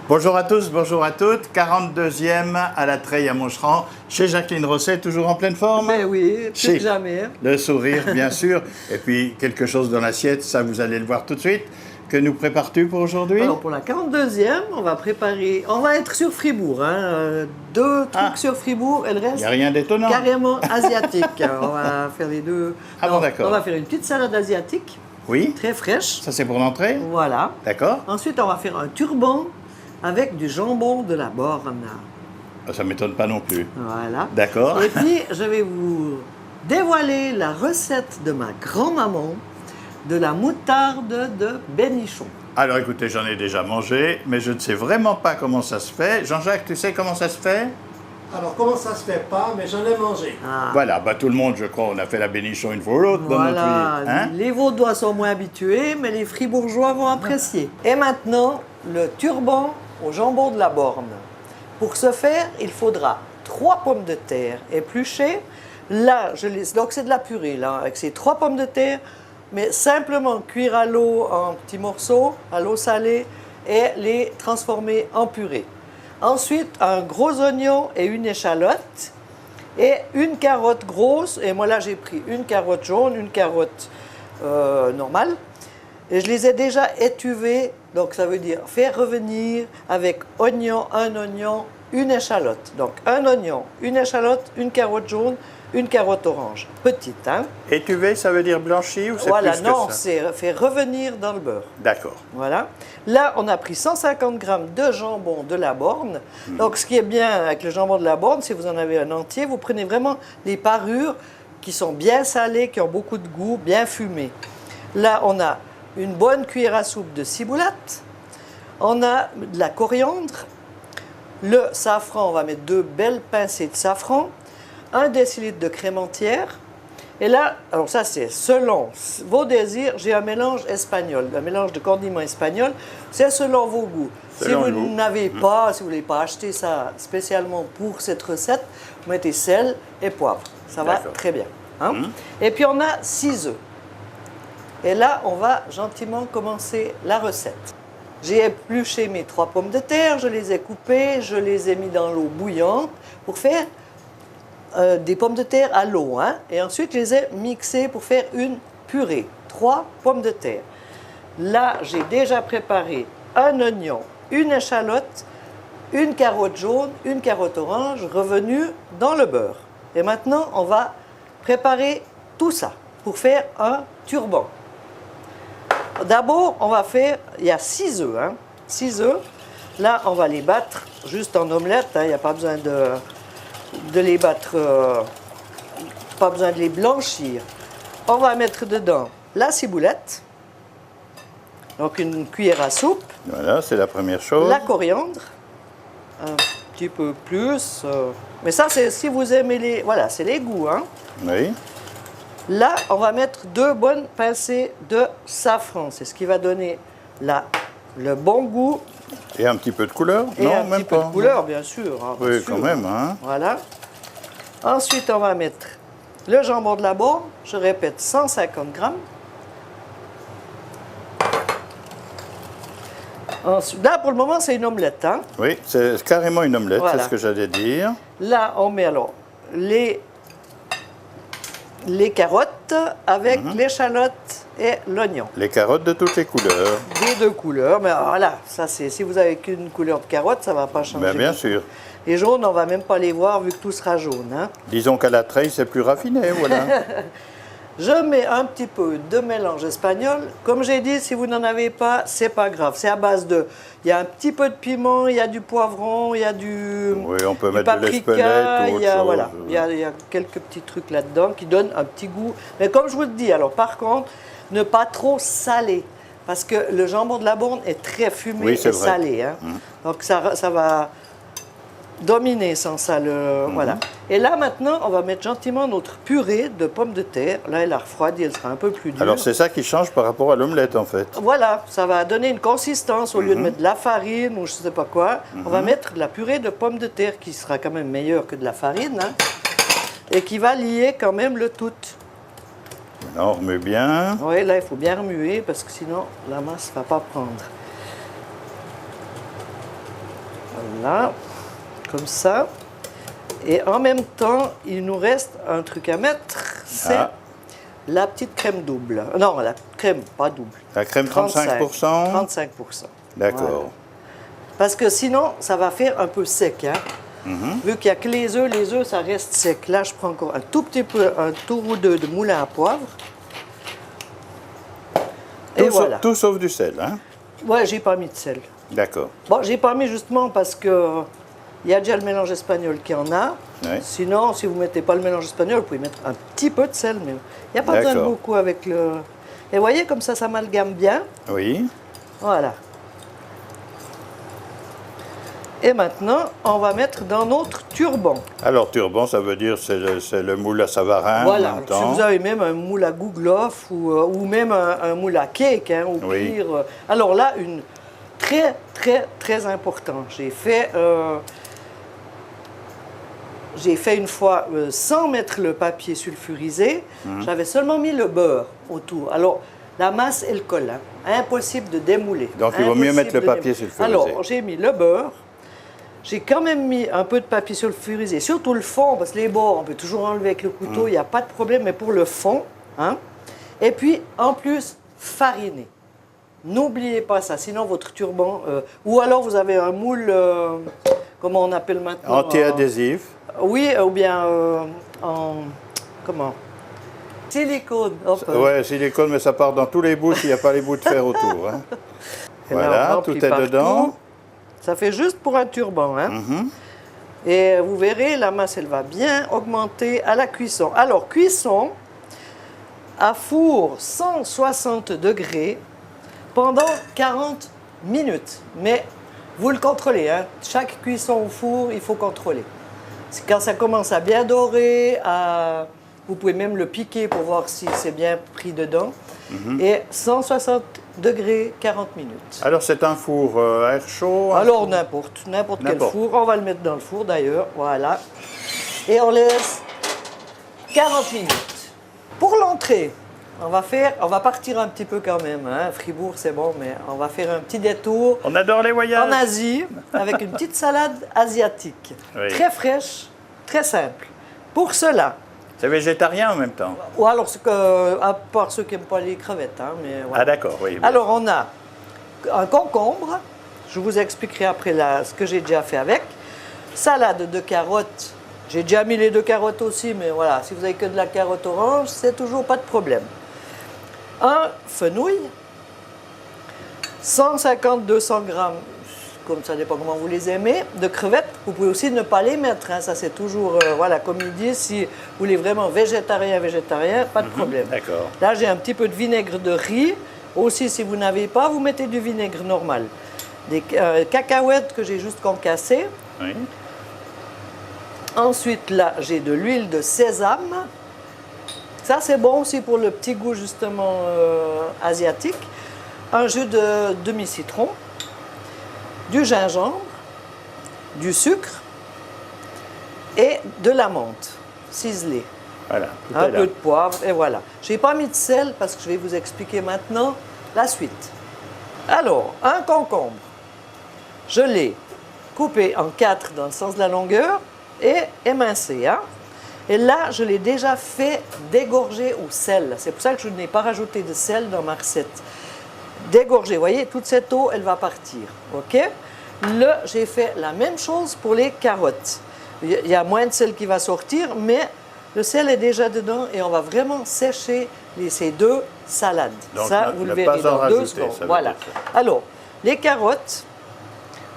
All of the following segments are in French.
Bonjour à tous, bonjour à toutes. 42e à la Treille à Moncheran, chez Jacqueline Rosset, toujours en pleine forme. Mais oui, plus que jamais. Le sourire, bien sûr. Et puis, quelque chose dans l'assiette, ça vous allez le voir tout de suite. Que nous prépares-tu pour aujourd'hui? Alors, pour la 42e, on va préparer... On va être sur Fribourg, hein. Deux trucs sur Fribourg et le Il reste... n'y a rien d'étonnant. Carrément asiatique. On va faire les deux. Ah bon, d'accord. On va faire une petite salade asiatique, Oui, très fraîche. ça c'est pour l'entrée. Voilà. D'accord. Ensuite, on va faire un turban avec du jambon de la Borne. Ça ne m'étonne pas non plus. Voilà. D'accord. Et puis, je vais vous dévoiler la recette de ma grand-maman de la moutarde de Bénichon. Alors écoutez, j'en ai déjà mangé, mais je ne sais vraiment pas comment ça se fait. Jean-Jacques, tu sais comment ça se fait? Alors, comment ça se fait pas, mais j'en ai mangé. Ah. Voilà, bah, tout le monde, je crois, on a fait la Bénichon une fois ou l'autre dans notre Voilà, vie. Hein? les Vaudois sont moins habitués, mais les Fribourgeois vont apprécier. Et maintenant, le turban au jambon de la Borne. Pour ce faire, il faudra 3 pommes de terre épluchées. Là, donc c'est de la purée, là, avec ces 3 pommes de terre, mais simplement cuire à l'eau en petits morceaux, à l'eau salée, et les transformer en purée. Ensuite, un gros oignon et une échalote, et une carotte grosse, et moi là j'ai pris une carotte jaune, une carotte normale, et je les ai déjà étuvées, donc ça veut dire faire revenir avec oignon, un oignon, une échalote. Donc un oignon, une échalote, une carotte jaune, une carotte orange. Petite, hein? Étuvé, ça veut dire blanchi ou c'est Voilà, plus que non, ça? c'est faire revenir dans le beurre. D'accord. Voilà. Là, on a pris 150 grammes de jambon de la Borne. Donc, ce qui est bien avec le jambon de la Borne, si vous en avez un entier, vous prenez vraiment les parures qui sont bien salées, qui ont beaucoup de goût, bien fumées. Là, on a une bonne cuillère à soupe de ciboulette. On a de la coriandre. Le safran, on va mettre 2 belles pincées de safran. 1 décilitre de crème entière. Et là, alors ça c'est selon vos désirs, j'ai un mélange espagnol, un mélange de condiments espagnols. C'est selon vos goûts. Selon si le vous goût. n'avez pas, si vous ne voulez pas acheter ça spécialement pour cette recette, vous mettez sel et poivre. Ça va D'accord. très bien. Hein? Et puis on a 6 œufs. Et là, on va gentiment commencer la recette. J'ai épluché mes 3 pommes de terre, je les ai coupées, je les ai mis dans l'eau bouillante pour faire des pommes de terre à l'eau, hein? Et ensuite, je les ai mixées pour faire une purée. 3 pommes de terre. Là, j'ai déjà préparé un oignon, une échalote, une carotte jaune, une carotte orange, revenue dans le beurre. Et maintenant, on va préparer tout ça pour faire un turban. D'abord, on va faire, il y a 6 œufs, hein? 6 œufs. Là, on va les battre juste en omelette, hein? Il n'y a pas besoin de les battre, pas besoin de les blanchir. On va mettre dedans la ciboulette, donc une cuillère à soupe, Voilà, c'est la première chose. la coriandre, un petit peu plus, mais ça c'est si vous aimez les, voilà, c'est les goûts, hein. Oui. Là, on va mettre 2 bonnes pincées de safran, c'est ce qui va donner le bon goût Et un petit peu de couleur? et Non, un même petit peu pas. de couleur, bien sûr. Hein, bien Oui, sûr. quand même, hein. Voilà. Ensuite, on va mettre le jambon de la Borne. Je répète, 150 grammes. Ensuite, là, pour le moment, c'est une omelette. Hein? Oui, c'est carrément une omelette, Voilà. c'est ce que j'allais dire. Là, on met alors les carottes avec l'échalote et l'oignon. Les carottes de toutes les couleurs. Des 2 couleurs. Mais alors, voilà, ça c'est si vous avez qu'une couleur de carotte, ça ne va pas changer. Ben, bien sûr. Les jaunes, on ne va même pas les voir vu que tout sera jaune. Hein? Disons qu'à la treille, c'est plus raffiné, voilà. Je mets un petit peu de mélange espagnol. Comme j'ai dit, si vous n'en avez pas, c'est pas grave. C'est à base de... Il y a un petit peu de piment, il y a du poivron, il y a du Oui, on peut du mettre de paprika, l'espelette ou il y a, autre chose. voilà, il y a quelques petits trucs là-dedans qui donnent un petit goût. Mais comme je vous le dis, alors par contre, ne pas trop saler. Parce que le jambon de la Borne est très fumé Oui, et c'est vrai. salé. Hein. Donc ça va dominer sans ça. Voilà. Et là, maintenant, on va mettre gentiment notre purée de pommes de terre. Là, elle a refroidi, elle sera un peu plus dure. Alors, c'est ça qui change par rapport à l'omelette, en fait. Voilà, ça va donner une consistance. Au lieu de mettre de la farine ou je ne sais pas quoi, on va mettre de la purée de pommes de terre qui sera quand même meilleure que de la farine, hein, et qui va lier quand même le tout. On remet bien. Oui, là, il faut bien remuer parce que sinon, la masse ne va pas prendre. Voilà, comme ça. Et en même temps, il nous reste un truc à mettre, c'est la petite crème double. Non, la crème, pas double. La crème 35%. 35%. D'accord. Voilà. Parce que sinon, ça va faire un peu sec. Hein. Vu qu'il n'y a que les œufs, ça reste sec. Là, je prends encore un tout petit peu, un tour ou deux de moulin à poivre. Et voilà. Tout sauf du sel, hein? Ouais, j'ai pas mis de sel. D'accord. Bon, j'ai pas mis justement parce que il y a déjà le mélange espagnol qui en a. Ouais. Sinon, si vous ne mettez pas le mélange espagnol, vous pouvez mettre un petit peu de sel, mais il n'y a pas besoin de beaucoup avec le... Et vous voyez, comme ça s'amalgame bien. Oui. Voilà. Et maintenant, on va mettre dans notre turban. Alors, turban, ça veut dire c'est le moule à Savarin. Voilà. Si vous avez même un moule à gouglof ou même un moule à cake, hein, ou pire. Alors là, une très, très, très important. J'ai fait une fois sans mettre le papier sulfurisé. J'avais seulement mis le beurre autour. Alors, la masse, elle colle. Hein. Impossible de démouler. Donc, il vaut mieux mettre le papier sulfurisé. Alors, j'ai mis le beurre. J'ai quand même mis un peu de papier sulfurisé, surtout le fond, parce que les bords, on peut toujours enlever avec le couteau, il n'y a pas de problème, mais pour le fond. Hein. Et puis, en plus, fariner. N'oubliez pas ça, sinon votre turban... ou alors vous avez un moule, comment on appelle maintenant? Anti-adhésif. Oui, ou bien en... Comment? Silicone. Oui, silicone, mais ça part dans tous les bouts s'il n'y a pas les bouts de fer autour. Hein. Voilà, tout est dedans. Ça fait juste pour un turban. Hein? Et vous verrez, la masse, elle va bien augmenter à la cuisson. Alors, cuisson à four 160 degrés pendant 40 minutes. Mais vous le contrôlez. Hein? Chaque cuisson au four, il faut contrôler. Quand ça commence à bien dorer, vous pouvez même le piquer pour voir si c'est bien pris dedans. Et 160 degrés, 40 minutes. Alors, c'est un four à air chaud? Alors, n'importe quel four. On va le mettre dans le four, d'ailleurs. Voilà. Et on laisse 40 minutes. Pour l'entrée, on va partir un petit peu quand même. Hein. Fribourg, c'est bon, mais on va faire un petit détour. On adore les voyages. En Asie, avec une petite salade asiatique. Oui. Très fraîche, très simple. Pour cela... C'est végétarien en même temps? Ou alors, à part ceux qui n'aiment pas les crevettes. Hein, mais voilà. Ah d'accord, oui. Alors, on a un concombre. Je vous expliquerai après ce que j'ai déjà fait avec. Salade de carottes. J'ai déjà mis les 2 carottes aussi, mais voilà, si vous n'avez que de la carotte orange, c'est toujours pas de problème. Un fenouil. 150-200 grammes, comme ça dépend comment vous les aimez, de crevettes. Vous pouvez aussi ne pas les mettre, hein. Ça c'est toujours, voilà, comme il dit, si vous voulez vraiment végétarien, pas de problème. D'accord. Là j'ai un petit peu de vinaigre de riz. Aussi, si vous n'avez pas, vous mettez du vinaigre normal. Des cacahuètes que j'ai juste concassées. Oui. Ensuite, là, j'ai de l'huile de sésame. Ça, c'est bon aussi pour le petit goût, justement, asiatique. Un jus de demi-citron. Du gingembre, du sucre et de la menthe ciselée. Voilà. Un peu de poivre et voilà. Je n'ai pas mis de sel parce que je vais vous expliquer maintenant la suite. Alors, un concombre. Je l'ai coupé en 4 dans le sens de la longueur et émincé. Hein? Et là, je l'ai déjà fait dégorger au sel. C'est pour ça que je n'ai pas rajouté de sel dans ma recette. Dégorger, vous voyez, toute cette eau, elle va partir, ok? Là, j'ai fait la même chose pour les carottes. Il y a moins de sel qui va sortir, mais le sel est déjà dedans et on va vraiment sécher ces 2 salades. Donc, ça, vous le verrez dans 2 secondes. Voilà. Alors, les carottes,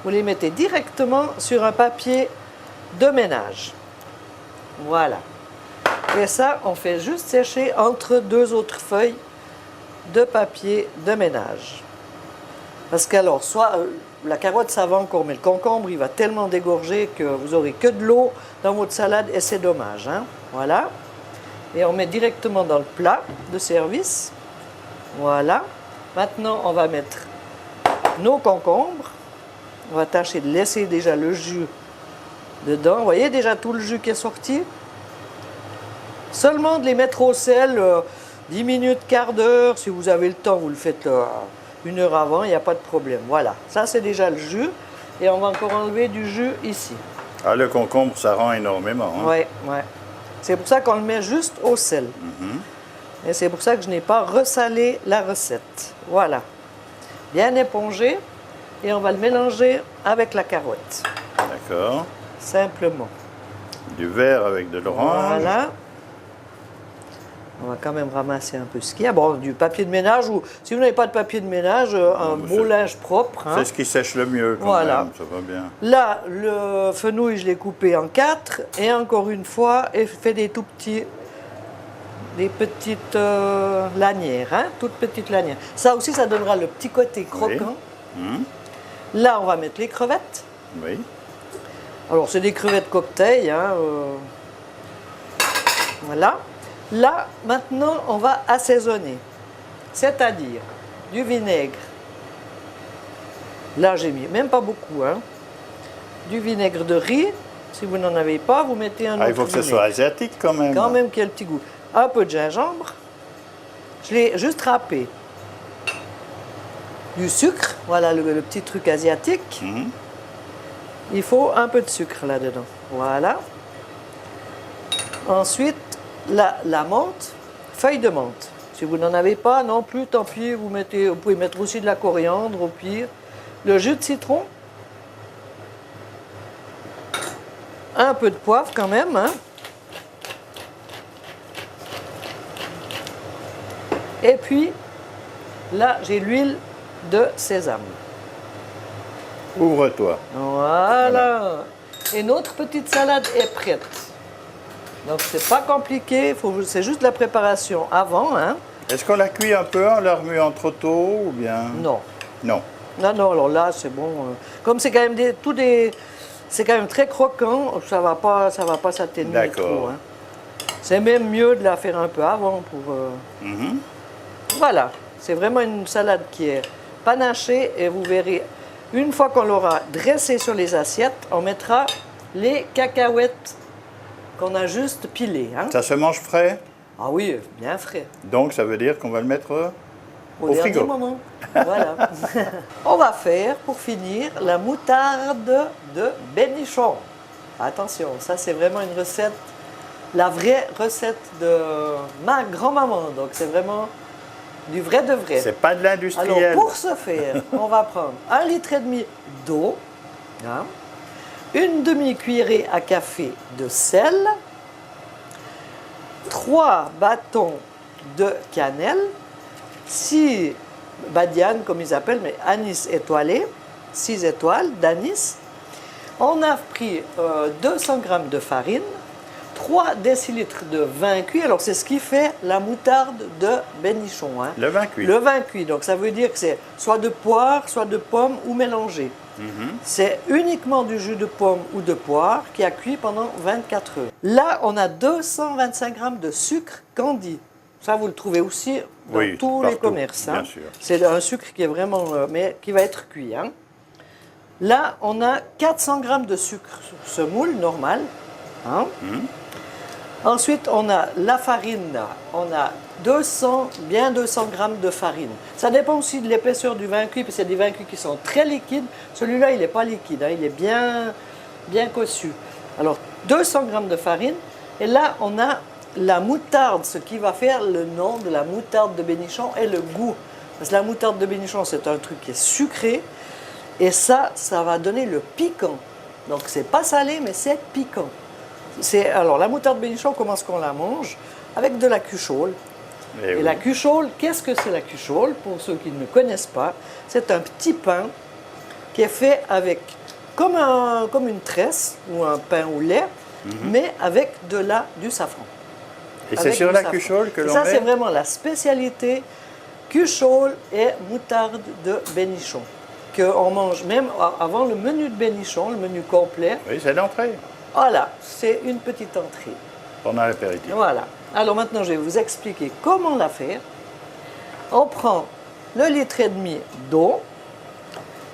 vous les mettez directement sur un papier de ménage. Voilà. Et ça, on fait juste sécher entre 2 autres feuilles de papier de ménage. Parce qu'alors, soit la carotte, ça va encore, mais le concombre, il va tellement dégorger que vous n'aurez que de l'eau dans votre salade et c'est dommage. Hein? Voilà. Et on met directement dans le plat de service. Voilà. Maintenant, on va mettre nos concombres. On va tâcher de laisser déjà le jus dedans. Vous voyez déjà tout le jus qui est sorti. Seulement de les mettre au sel 10 minutes, quart d'heure. Si vous avez le temps, vous le faites 1 heure avant, il n'y a pas de problème. Voilà, ça c'est déjà le jus. Et on va encore enlever du jus ici. Ah, le concombre, ça rend énormément. Hein? Ouais, ouais. C'est pour ça qu'on le met juste au sel. Et c'est pour ça que je n'ai pas ressalé la recette. Voilà. Bien épongé. Et on va le mélanger avec la carotte. D'accord. Simplement. Du vert avec de l'orange. Voilà. On va quand même ramasser un peu ce qu'il y a. Bon, du papier de ménage ou si vous n'avez pas de papier de ménage, un beau linge propre. Hein. C'est ce qui sèche le mieux quand Voilà. même, ça va bien. Là, le fenouil, je l'ai coupé en 4 et encore une fois, et fait des tout petits, des petites lanières, hein, toutes petites lanières. Ça aussi, ça donnera le petit côté croquant. Là, on va mettre les crevettes. Oui. Alors, c'est des crevettes cocktail. Hein, voilà. Là, maintenant, on va assaisonner. C'est-à-dire du vinaigre. Là, j'ai mis, même pas beaucoup, hein. Du vinaigre de riz. Si vous n'en avez pas, vous mettez un autre Il faut que ce vinaigre. soit asiatique quand même. Quand même qu'il y ait le petit goût. Un peu de gingembre. Je l'ai juste râpé. Du sucre. Voilà le petit truc asiatique. Il faut un peu de sucre là-dedans. Voilà. Ensuite, la menthe, feuille de menthe. Si vous n'en avez pas non plus, tant pis, vous pouvez mettre aussi de la coriandre au pire. Le jus de citron. Un peu de poivre quand même. Hein. Et puis, là, j'ai l'huile de sésame. Ouvre-toi. Voilà. Et notre petite salade est prête. Donc, c'est pas compliqué, c'est juste la préparation avant. Hein. Est-ce qu'on la cuit un peu en la remuant trop tôt ou bien... Non. Non. Non, non, alors là, c'est bon. Comme c'est quand même c'est quand même très croquant, ça va pas s'atténuer trop. Hein. C'est même mieux de la faire un peu avant pour... Voilà. C'est vraiment une salade qui est panachée et vous verrez, une fois qu'on l'aura dressée sur les assiettes, on mettra les cacahuètes qu'on a juste pilées. Hein. Ça se mange frais? Ah oui, bien frais. Donc ça veut dire qu'on va le mettre au dernier frigo. moment. Voilà. On va faire, pour finir, la moutarde de bénichon. Attention, ça c'est vraiment une recette, la vraie recette de ma grand-maman. Donc c'est vraiment du vrai de vrai. C'est pas de l'industriel. Alors pour ce faire, on va prendre 1,5 litre d'eau, hein, une demi-cuillerée à café de sel, 3 bâtons de cannelle, 6 badiane comme ils appellent, mais anis étoilé, 6 étoiles d'anis. On a pris 200 g de farine, 3 décilitres de vin cuit. Alors c'est ce qui fait la moutarde de bénichon. Hein. Le vin cuit. Le vin cuit, donc ça veut dire que c'est soit de poire, soit de pomme ou mélangé. C'est uniquement du jus de pomme ou de poire qui a cuit pendant 24 heures. Là, on a 225 g de sucre candi. Ça, vous le trouvez aussi dans tous les commerces. Hein. Bien sûr. C'est un sucre qui est vraiment, mais qui va être cuit. Hein. Là, on a 400 g de sucre semoule normal. Hein. Ensuite, on a la farine. On a 200 g de farine. Ça dépend aussi de l'épaisseur du vin cuit, parce qu'il y a des vins cuits qui sont très liquides. Celui-là, il n'est pas liquide, hein, il est bien cossu. Alors, 200 g de farine. Et là, on a la moutarde, ce qui va faire le nom de la moutarde de bénichon et le goût. Parce que la moutarde de bénichon, c'est un truc qui est sucré. Et ça va donner le piquant. Donc, c'est pas salé, mais c'est piquant. Alors, la moutarde bénichon, comment est-ce qu'on la mange? Avec de la cuchole. Et la cuchole, qu'est-ce que c'est la cuchole? Pour ceux qui ne connaissent pas, c'est un petit pain qui est fait avec, comme une tresse ou un pain au lait, mais avec du safran. Et c'est sur la cuchole que l'on met? Ça, c'est vraiment la spécialité cuchole et moutarde de bénichon. Qu'on mange même avant le menu de bénichon, le menu complet. Oui, c'est l'entrée. Voilà, c'est une petite entrée. Pendant l'apéritif. Voilà. Alors maintenant, je vais vous expliquer comment la faire. On prend le litre et demi d'eau,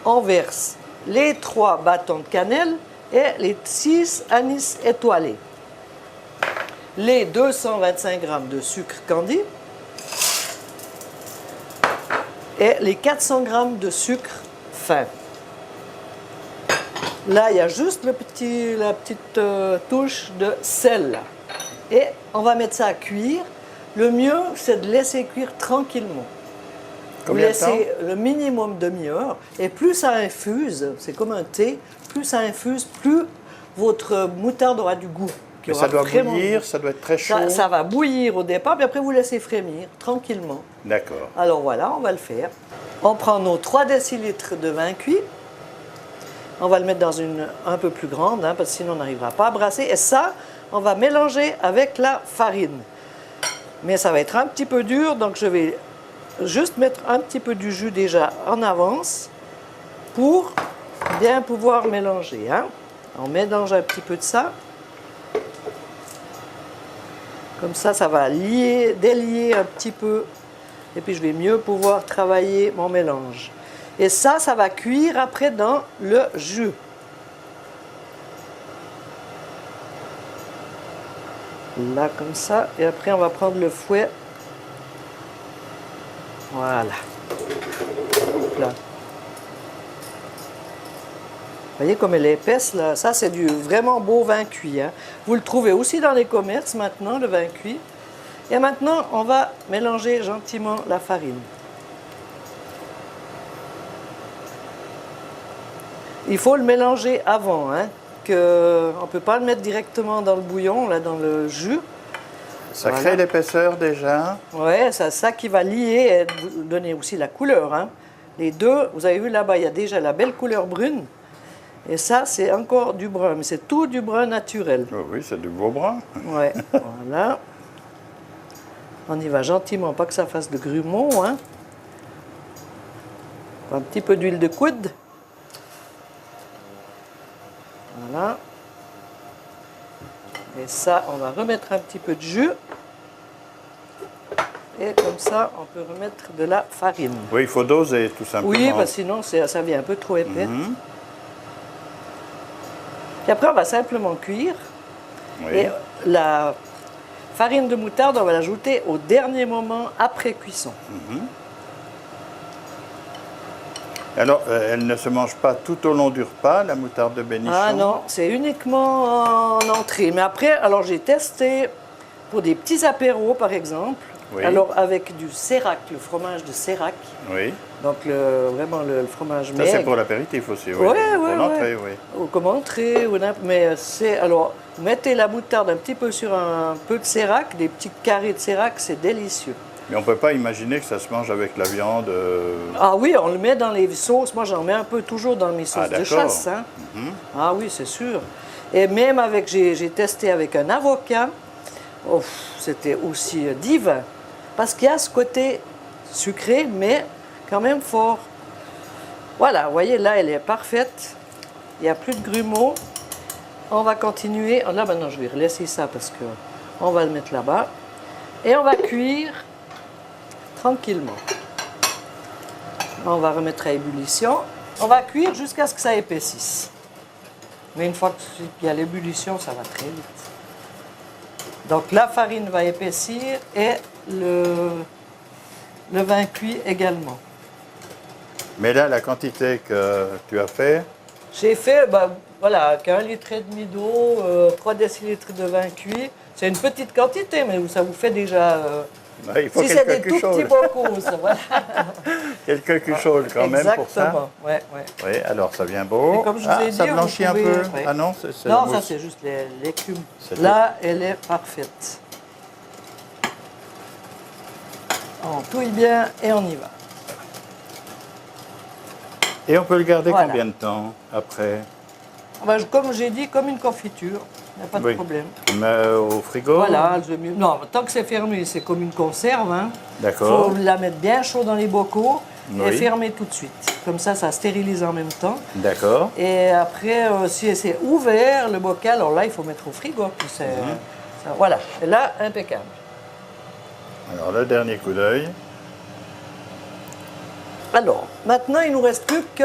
on verse les 3 bâtons de cannelle et les 6 anis étoilés, les 225 g de sucre candi et les 400 g de sucre fin. Là, il y a juste la petite touche de sel. Et on va mettre ça à cuire. Le mieux, c'est de laisser cuire tranquillement. Combien de temps? Vous laissez le minimum demi-heure. Et plus ça infuse, c'est comme un thé, plus ça infuse, plus votre moutarde aura du goût. Mais ça doit bouillir, ça doit être très chaud. Ça va bouillir au départ, puis après vous laissez frémir tranquillement. D'accord. Alors voilà, on va le faire. On prend nos 3 décilitres de vin cuit. On va le mettre dans une un peu plus grande, hein, parce que sinon on n'arrivera pas à brasser. Et ça, on va mélanger avec la farine. Mais ça va être un petit peu dur, donc je vais juste mettre un petit peu du jus déjà en avance pour bien pouvoir mélanger. Hein. On mélange un petit peu de ça. Comme ça, ça va délier un petit peu. Et puis je vais mieux pouvoir travailler mon mélange. Et ça va cuire après dans le jus. Là, comme ça. Et après, on va prendre le fouet. Voilà. Hop là. Vous voyez comme elle est épaisse, là. Ça, c'est du vraiment beau vin cuit. Hein. Vous le trouvez aussi dans les commerces maintenant, le vin cuit. Et maintenant, on va mélanger gentiment la farine. Il faut le mélanger avant, hein, on ne peut pas le mettre directement dans le bouillon, là, dans le jus. Ça crée l'épaisseur déjà. Oui, c'est ça qui va lier et donner aussi la couleur. Hein. Les deux, vous avez vu là-bas, il y a déjà la belle couleur brune. Et ça, c'est encore du brun, mais c'est tout du brun naturel. Oh oui, c'est du beau brun. Oui, voilà. On y va gentiment, pas que ça fasse de grumeaux. Hein. Un petit peu d'huile de coude. Voilà. Et ça, on va remettre un petit peu de jus. Et comme ça, on peut remettre de la farine. Oui, il faut doser tout simplement. Oui, parce que sinon, ça devient un peu trop épais. Puis après, on va simplement cuire. Oui. Et la farine de moutarde, on va l'ajouter au dernier moment après cuisson. Alors, elle ne se mange pas tout au long du repas, la moutarde de Bénichon? Ah non, c'est uniquement en entrée. Mais après, alors j'ai testé pour des petits apéros, par exemple. Oui. Alors avec du Sérac, le fromage de Sérac. Oui. Donc vraiment le fromage Ça, maigre. c'est pour l'apéritif aussi, oui. Oui, Pour oui, l'entrée, oui. oui. Ou comme entrée, mais c'est... Alors, vous mettez la moutarde un petit peu sur un peu de Sérac, des petits carrés de Sérac, c'est délicieux. Mais on ne peut pas imaginer que ça se mange avec la viande. Ah oui, on le met dans les sauces. Moi, j'en mets un peu toujours dans mes sauces de d'accord. chasse. Hein. Ah oui, c'est sûr. Et même avec, j'ai testé avec un avocat, oh, c'était aussi divin. Parce qu'il y a ce côté sucré, mais quand même fort. Voilà, vous voyez, là, elle est parfaite. Il n'y a plus de grumeaux. On va continuer. Là, maintenant, je vais laisser ça parce qu'on va le mettre là-bas. Et on va cuire tranquillement. On va remettre à ébullition. On va cuire jusqu'à ce que ça épaississe. Mais une fois qu'il y a l'ébullition, ça va très vite. Donc la farine va épaissir et le vin cuit également. Mais là, la quantité que tu as fait, J'ai fait, voilà, avec 1,5 litre d'eau, 3 décilitres de vin cuit. C'est une petite quantité, mais ça vous fait déjà... il faut si c'est des quelques tout petits cucholes. bocaux, ça, voilà. Quelques cucholes quand même pour ça. Exactement, ouais, ouais. Oui, alors ça vient beau. Et comme je vous ai dit, ça vous blanchit un pouvez- peu. ouais. Ah non, c'est Non, la ça mousse. c'est juste l'écume. C'est Là, elle est parfaite. On touille bien et on y va. Et on peut le garder Voilà. combien de temps après? Comme j'ai dit, comme une confiture, il n'y a pas de Oui. problème. Mais au frigo? Voilà, non, tant que c'est fermé, c'est comme une conserve. Hein. D'accord. Faut la mettre bien chaud dans les bocaux et Oui. fermer tout de suite. Comme ça stérilise en même temps. D'accord. Et après, si c'est ouvert, le bocal, alors là, il faut mettre au frigo. Puis voilà, et là, impeccable. Alors le dernier coup d'œil. Alors, maintenant, il ne nous reste plus que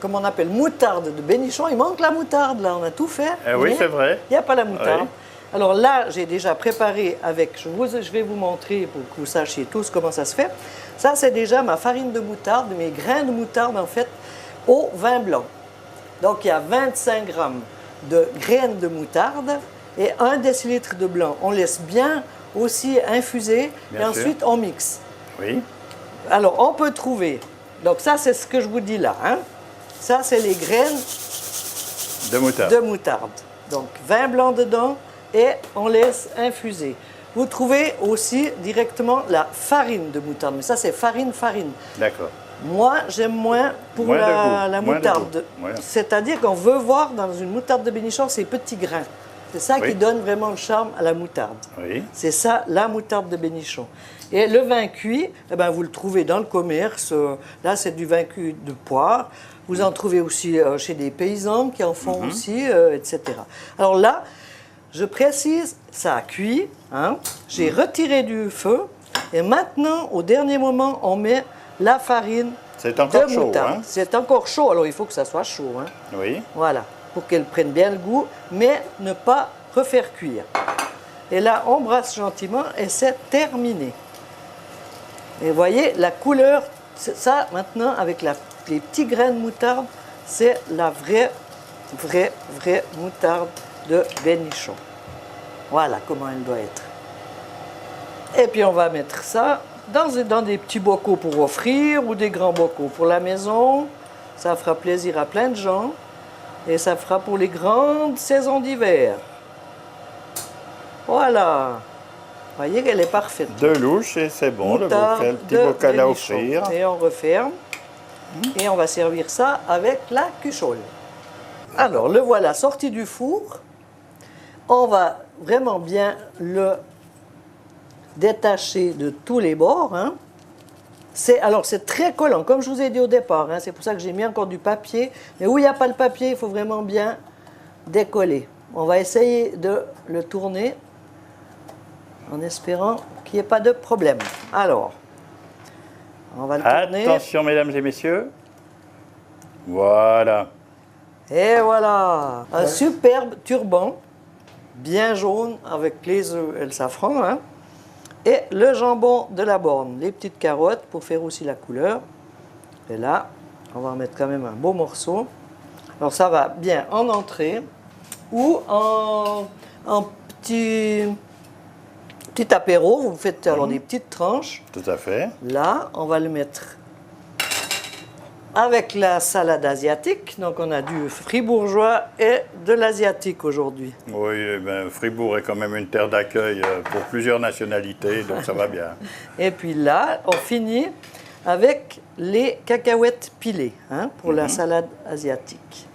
comme on appelle, moutarde de Bénichon. Il manque la moutarde, là, on a tout fait. Eh oui, mais c'est vrai. Il n'y a pas la moutarde. Oui. Alors là, j'ai déjà préparé avec, je vais vous montrer pour que vous sachiez tous comment ça se fait. Ça, c'est déjà ma farine de moutarde, mes grains de moutarde, en fait, au vin blanc. Donc il y a 25 grammes de graines de moutarde et 1 décilitre de blanc. On laisse bien aussi infuser Bien et sûr. ensuite on mixe. Oui. Alors on peut trouver, donc ça c'est ce que je vous dis là, hein. Ça c'est les graines De moutarde. de moutarde. Donc vin blanc dedans et on laisse infuser. Vous trouvez aussi directement la farine de moutarde, mais ça c'est farine. D'accord. Moi, j'aime moins pour Moins de la goût, moins de moutarde. goût. Voilà. C'est-à-dire qu'on veut voir dans une moutarde de Bénichon ces petits grains. C'est ça Oui. qui donne vraiment le charme à la moutarde. Oui. C'est ça, la moutarde de Bénichon. Et le vin cuit, eh ben, vous le trouvez dans le commerce. Là, c'est du vin cuit de poire. Vous en trouvez aussi chez des paysans qui en font aussi, etc. Alors là, je précise, ça a cuit. Hein. J'ai retiré du feu. Et maintenant, au dernier moment, on met la farine C'est encore de chaud, moutarde. hein? C'est encore chaud, alors il faut que ça soit chaud. Hein. Oui. Voilà, pour qu'elle prenne bien le goût, mais ne pas refaire cuire. Et là, on brasse gentiment et c'est terminé. Et vous voyez, la couleur, ça maintenant, avec les petits grains de moutarde, c'est la vraie moutarde de Bénichon. Voilà comment elle doit être. Et puis on va mettre ça dans des petits bocaux pour offrir ou des grands bocaux pour la maison. Ça fera plaisir à plein de gens. Et ça fera pour les grandes saisons d'hiver. Voilà. Vous voyez qu'elle est parfaite. De louche et c'est bon, Moutarde le petit de bocal à Bénichon. offrir. Et on referme. Et on va servir ça avec la cuchole. Alors, le voilà sorti du four. On va vraiment bien le détacher de tous les bords. Hein. Alors, c'est très collant, comme je vous ai dit au départ. Hein. C'est pour ça que j'ai mis encore du papier. Mais où il n'y a pas le papier, il faut vraiment bien décoller. On va essayer de le tourner en espérant qu'il n'y ait pas de problème. Alors, on va le tourner. Attention, mesdames et messieurs. Voilà. Et voilà, un superbe turban, bien jaune, avec les œufs et le safran. Hein. Et le jambon de la borne, les petites carottes pour faire aussi la couleur. Et là, on va en mettre quand même un beau morceau. Alors ça va bien en entrée ou en petit apéro. Vous faites alors des petites tranches. Tout à fait. Là, on va le mettre avec la salade asiatique. Donc, on a du fribourgeois et de l'asiatique aujourd'hui. Oui, eh ben, Fribourg est quand même une terre d'accueil pour plusieurs nationalités, donc ça va bien. Et puis là, on finit avec les cacahuètes pilées hein, pour la salade asiatique.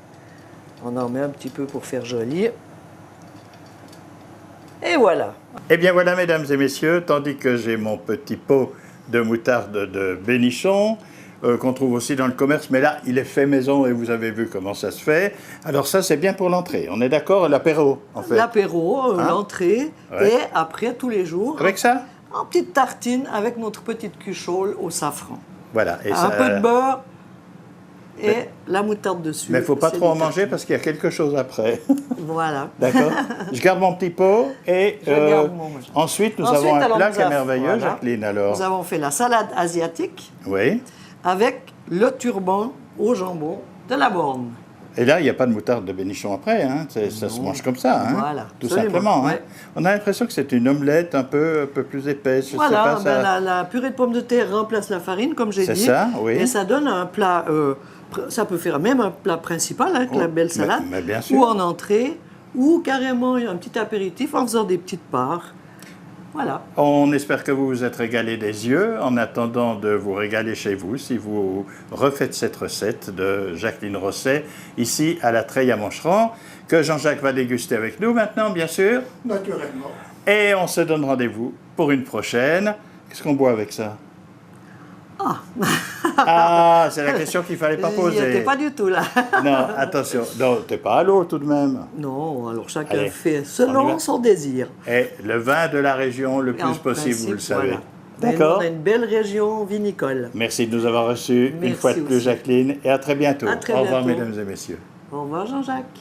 On en met un petit peu pour faire joli. Et voilà. Eh bien voilà, mesdames et messieurs, tandis que j'ai mon petit pot de moutarde de Bénichon, qu'on trouve aussi dans le commerce, mais là, il est fait maison et vous avez vu comment ça se fait. Alors ça, c'est bien pour l'entrée. On est d'accord, l'apéro, en fait. L'apéro, Hein? l'entrée, Ouais. et après, tous les jours, Avec ça? en petite tartine avec notre petite cuchole au safran. Voilà. Et Un ça... peu de beurre et la moutarde dessus. Mais il ne faut pas C'est trop en des manger tartines. parce qu'il y a quelque chose après. Voilà. D'accord? Je garde mon petit pot et Je garde mon machin. ensuite, nous Ensuite, avons un alors, plat nous qui est avons- merveilleux, voilà. Jacqueline, alors. Nous avons fait la salade asiatique Oui. avec le turban au jambon de la borne. Et là, il n'y a pas de moutarde de Bénichon après, hein. Ça se mange comme ça, hein. Voilà, Tout absolument, simplement. Hein. ouais. On a l'impression que c'est une omelette un peu plus épaisse. Je Voilà, sais pas, ça... ben, la purée de pommes de terre remplace la farine, comme j'ai C'est dit. ça, oui. Et ça donne un plat, ça peut faire même un plat principal avec la belle mais- salade. mais bien sûr. Ou en entrée, ou carrément un petit apéritif en faisant des petites parts. Voilà. On espère que vous vous êtes régalé des yeux. En attendant de vous régaler chez vous, si vous refaites cette recette de Jacqueline Rosset, ici à la Treille à Moncheron, que Jean-Jacques va déguster avec nous maintenant, bien sûr. Naturellement. Et on se donne rendez-vous pour une prochaine. Qu'est-ce qu'on boit avec ça? Ah, c'est la question qu'il ne fallait pas Il n'y poser. était pas du tout là. Non, attention. Non, t'es pas à l'eau tout de même. Non, alors chacun Allez, fait on y selon va. son désir. Et le vin de la région le Et en plus possible, vous le principe, savez. voilà. Mais nous, D'accord? On a une belle région vinicole. Merci de nous avoir reçus une Merci fois de plus, aussi. Jacqueline, et à très bientôt. À très Au revoir, bientôt. mesdames et messieurs. Au revoir Jean-Jacques.